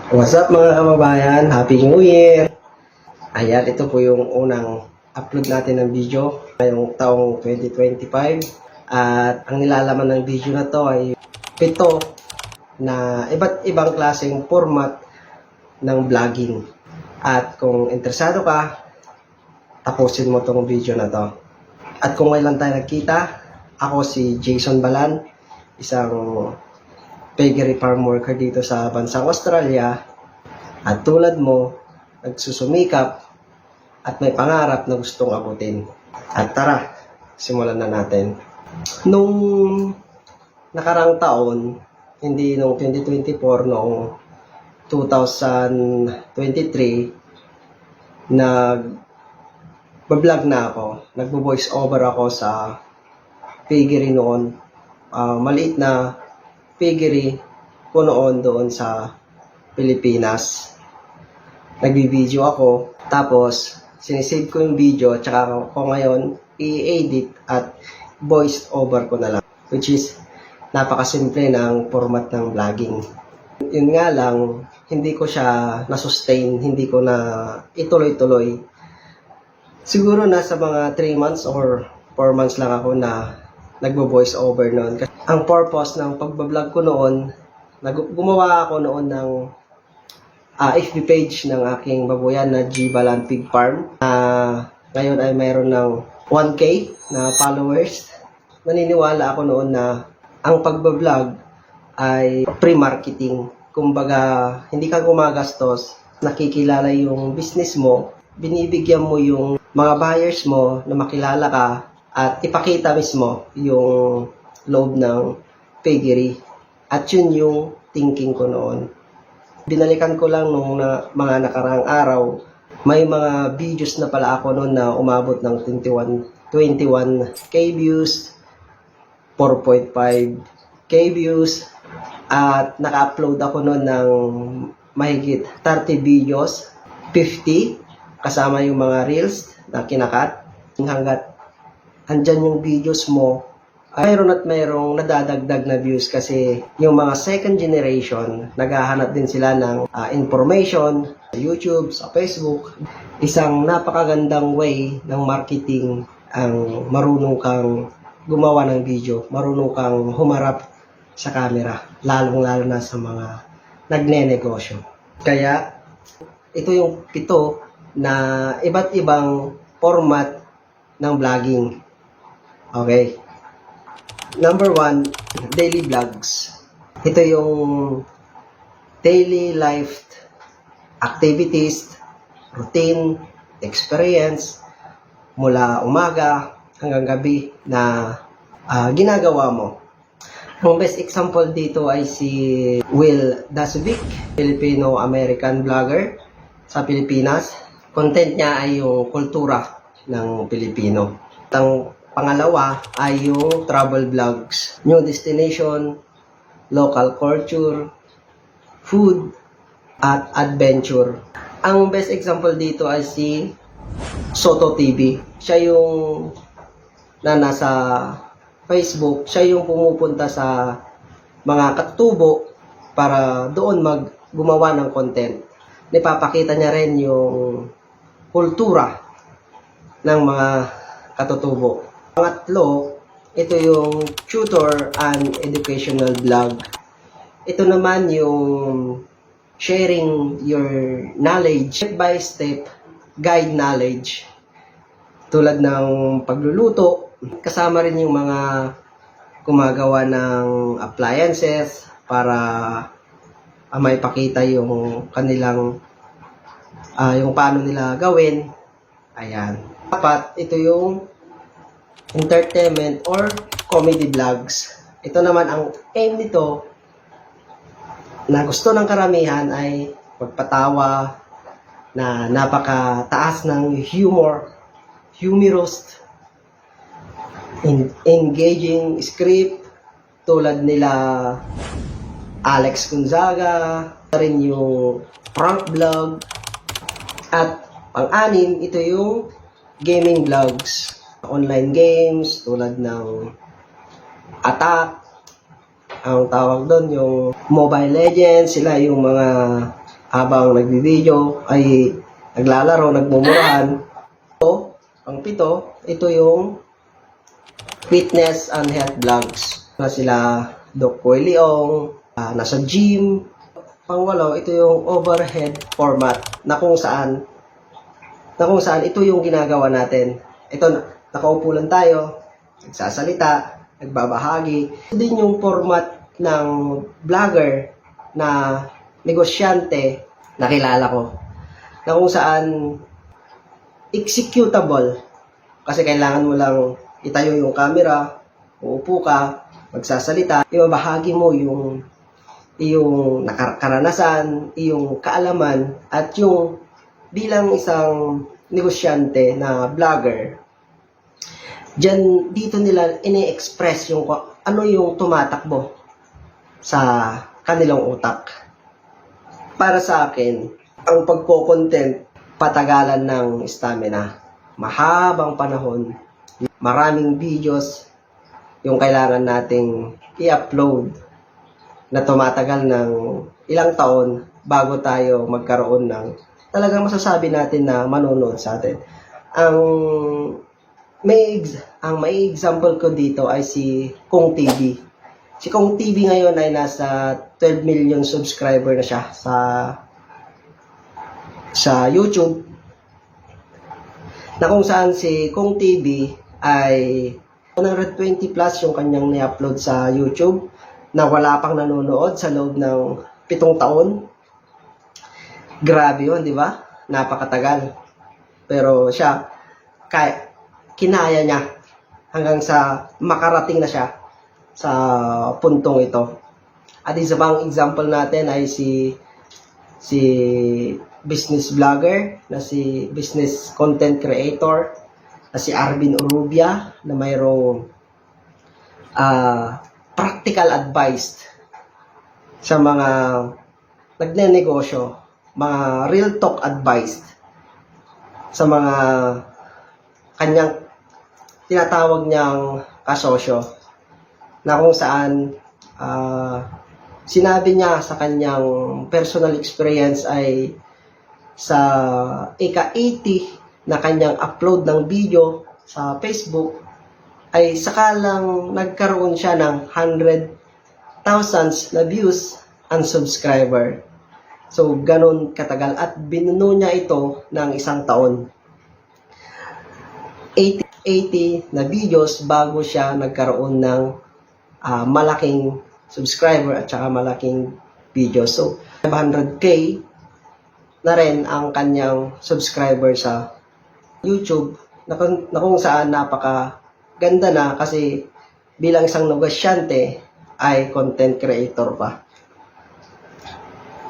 What's up mga kababayan? Happy New Year! Ayan, ito po yung unang upload natin ng video ngayong taong 2025. At ang nilalaman ng video na to ay 7 na iba't ibang klaseng format ng vlogging. At kung interesado ka, tapusin mo tong video na to. At kung kailan tayo nagkita, ako si Jason Balan, isang piggery farm worker dito sa bansang Australia. At tulad mo, nagsusumikap at may pangarap na gustong abutin. At tara, simulan na natin. Nung nakarang taon, hindi nung 2024, noong 2023, nag-vlog na ako. Nagbo-voice over ako sa piggery noon. Maliit na piggery ko noon doon sa Pilipinas. Nagbi-video ako, tapos sinisave ko yung video, at saka ako ngayon i-edit at voice over ko na lang, which is napakasimple ng format ng vlogging. Yun nga lang, hindi ko siya na-sustain, hindi ko na ituloy-tuloy. Siguro nasa mga 3 months or 4 months lang ako na nagbo-voice over noon. Ang purpose ng pagbablog ko noon, gumawa ako noon ng FB page ng aking babuyan na G Balan Pig Farm. Ngayon ay mayroon ng 1K na followers. Naniniwala ako noon na ang pagbablog ay pre-marketing. Kumbaga, hindi ka gumagastos, nakikilala yung business mo, binibigyan mo yung mga buyers mo na makilala ka, at ipakita mismo yung loob ng piggery. At yun yung thinking ko noon. Binalikan ko lang nung mga nakarang araw, may mga videos na pala ako noon na umabot ng 21k views, 4.5k views, at naka-upload ako noon ng mahigit 30 videos, 50 kasama yung mga reels na kinakat. Hanggat andyan yung videos mo, mayroon at mayroong nadadagdag na views, kasi yung mga second generation, naghahanap din sila ng information sa YouTube, sa Facebook. Isang napakagandang way ng marketing ang marunong kang gumawa ng video, marunong kang humarap sa camera, lalong-lalo na sa mga nagne-negosyo. Kaya, ito yung 7 na iba't ibang format ng vlogging. Okay. Number 1, daily vlogs. Ito yung daily life activities, routine, experience, mula umaga hanggang gabi na ginagawa mo. Ang best example dito ay si Will Dasvic, Filipino-American vlogger sa Pilipinas. Content niya ay yung kultura ng Pilipino. Ang pangalawa ay yung travel vlogs, new destination, local culture, food, at adventure. Ang best example dito ay si Soto TV. Siya yung nasa Facebook, siya yung pumupunta sa mga katutubo para doon gumawa ng content. Napapakita niya rin yung kultura ng mga katutubo. Pangatlo, ito yung tutor and educational vlog. Ito naman yung sharing your knowledge, step by step guide knowledge. Tulad ng pagluluto, kasama rin yung mga gumagawa ng appliances para may pakita yung kanilang yung paano nila gawin. Ayan. Dapat ito yung entertainment or comedy vlogs. Ito naman, ang aim nito na gusto ng karamihan ay magpatawa, na napakataas ng humorous, engaging script, tulad nila Alex Gonzaga, rin yung prank vlog. At pang-anim, ito yung gaming vlogs. Online games tulad ng Attack, ang tawag doon yung Mobile Legends, sila yung mga habang nagbibideo ay naglalaro, nagmumurahan. Ito, ang pito, ito yung fitness and health vlogs. Na sila Doc Coy Leong, nasa gym. Pangwalo, ito yung overhead format na kung saan ito yung ginagawa natin. Ito, nakaupo lang tayo, nagsasalita, nagbabahagi. Ito din yung format ng vlogger na negosyante na kilala ko. Na kung saan executable. Kasi kailangan mo lang itayo yung camera, uupo ka, magsasalita, ibabahagi mo yung karanasan, yung kaalaman, at yung bilang isang negosyante na vlogger, dito nila ini-express yung ano yung tumatakbo sa kanilang utak. Para sa akin, ang pagko-content, patagalan ng stamina. Mahabang panahon, maraming videos yung kailangan nating i-upload na tumatagal ng ilang taon bago tayo magkaroon ng talagang masasabi natin na manonood sa atin. Ang may example ko dito ay si Kong TV. Si Kong TV ngayon ay nasa 12 million subscriber na siya sa YouTube. Na kung saan si Kong TV ay 120 plus yung kanyang ni-upload sa YouTube na wala pang nanonood sa loob ng 7 taon. Grabe yun, di ba? Napakatagal. Pero siya, kinaya niya hanggang sa makarating na siya sa puntong ito. At isa pang example natin ay si business vlogger, na si business content creator, na si Arvin Urubia, na mayroong practical advice sa mga nagnenegosyo, mga real talk advice sa mga kanyang tinatawag niyang kasosyo, na kung saan sinabi niya sa kanyang personal experience ay sa ika-80 na kanyang upload ng video sa Facebook ay sakalang nagkaroon siya ng 100,000 na views and subscriber. So, ganun katagal at binuno niya ito ng 1 taon. 80 na videos bago siya nagkaroon ng malaking subscriber at saka malaking video. So, 500k na rin ang kanyang subscriber sa YouTube na kung saan napakaganda na kasi bilang isang negosyante ay content creator pa.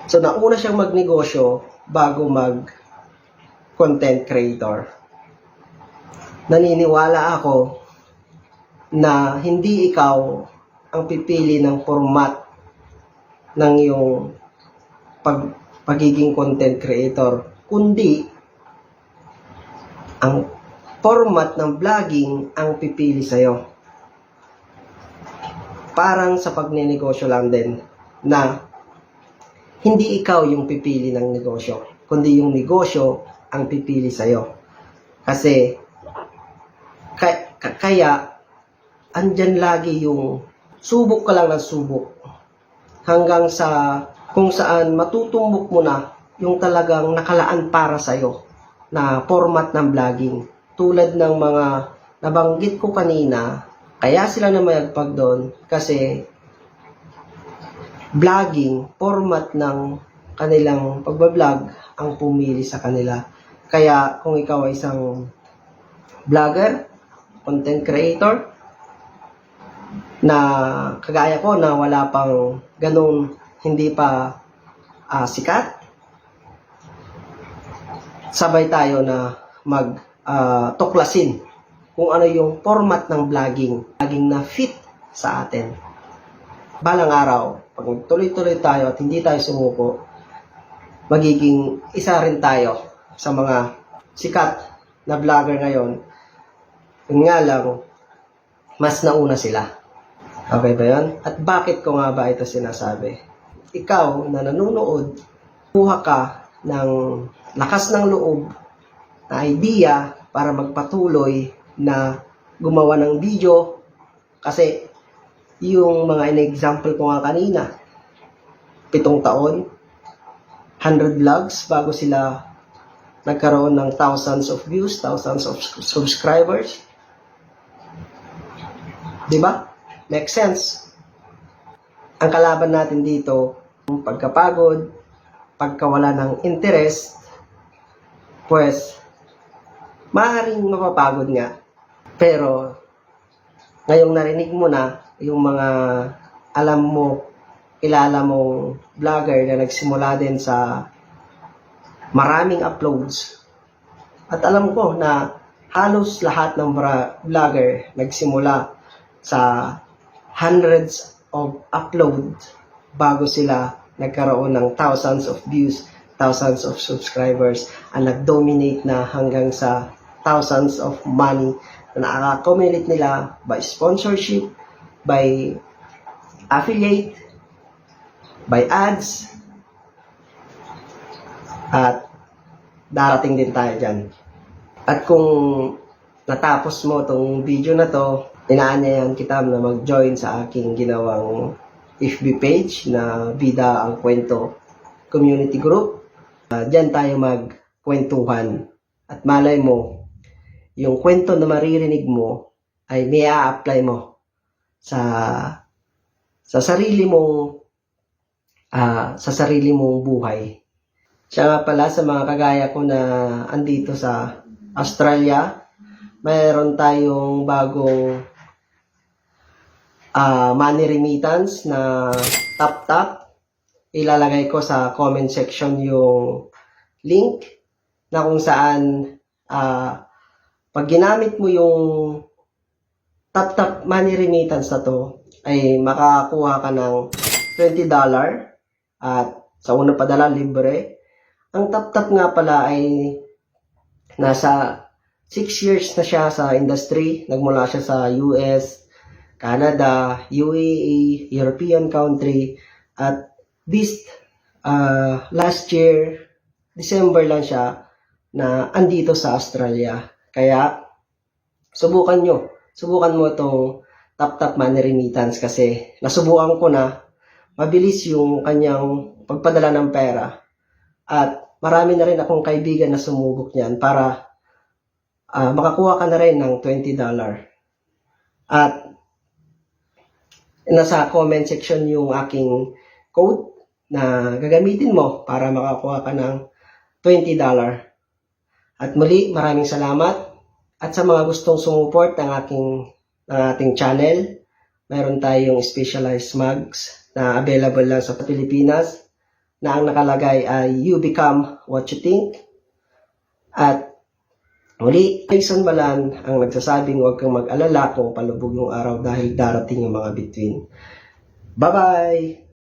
So, nauna siyang magnegosyo bago mag-content creator. Naniniwala ako na hindi ikaw ang pipili ng format ng iyong pagiging content creator, kundi ang format ng vlogging ang pipili sa'yo. Parang sa pagnenegosyo lang din na hindi ikaw yung pipili ng negosyo, kundi yung negosyo ang pipili sa'yo. Kasi kaya andyan lagi yung subok ka lang ng subok hanggang sa kung saan matutumbok mo na yung talagang nakalaan para sa'yo na format ng vlogging. Tulad ng mga nabanggit ko kanina, kaya sila na mayagpag doon kasi vlogging, format ng kanilang pagbablog ang pumili sa kanila. Kaya kung ikaw ay isang vlogger, content creator, na kagaya ko na wala pang ganong hindi pa sikat, sabay tayo na tuklasin kung ano yung format ng vlogging na fit sa atin. Balang araw, pag tuloy-tuloy tayo at hindi tayo sumuko, magiging isa rin tayo sa mga sikat na vlogger ngayon. Yun nga lang, mas nauna sila. Okay ba yun? At bakit ko nga ba ito sinasabi? Ikaw na nanonood kuha ka ng lakas ng loob na idea para magpatuloy na gumawa ng video. Kasi yung mga in-example ko nga kanina, 7 taon, 100 vlogs bago sila nagkaroon ng thousands of views, thousands of subscribers. Diba? Makes sense. Ang kalaban natin dito, yung pagkapagod, pagkawala ng interest, pues, maaaring mapapagod nga. Pero, ngayong narinig mo na yung mga alam mo, kilala mong vlogger na nagsimula din sa maraming uploads. At alam ko na halos lahat ng vlogger nagsimula sa hundreds of uploads bago sila nagkaroon ng thousands of views, thousands of subscribers, at nag-dominate na hanggang sa thousands of money na nakaka-accumulate nila by sponsorship, by affiliate, by ads, at darating din tayo dyan. At kung natapos mo itong video na to, inaanyayan kita na mag-join sa aking ginawang FB page na Bida ang Kwento Community Group. Diyan tayo magkwentuhan. At malay mo, yung kwento na maririnig mo ay may a-apply mo sa sarili mong buhay. Siya nga pala, sa mga kagaya ko na andito sa Australia, mayroon tayong bagong money remittance na tap. Ilalagay ko sa comment section yung link na kung saan pag ginamit mo yung tap money remittance na to, ay makakuha ka ng $20 at sa unang padala libre. Ang tap nga pala ay nasa 6 years na siya sa industry. Nagmula siya sa US, Canada, UAE, European country, at this last year, December lang siya na andito sa Australia. Kaya subukan mo itong tap money remittance kasi nasubukan ko na mabilis yung kanyang pagpadala ng pera. At marami na rin akong kaibigan na sumubok niyan para makakuha ka na rin ng $20. At nasa comment section yung aking code na gagamitin mo para makakuha ka ng $20. At muli, maraming salamat. At sa mga gustong sumuport ng ating channel, mayroon tayong specialized mugs na available lang sa Pilipinas, na ang nakalagay ay "You become what you think." At muli, Jason Balan ang nagsasabing huwag kang mag-alala kung palubog yung araw dahil darating yung mga bituin. Bye-bye!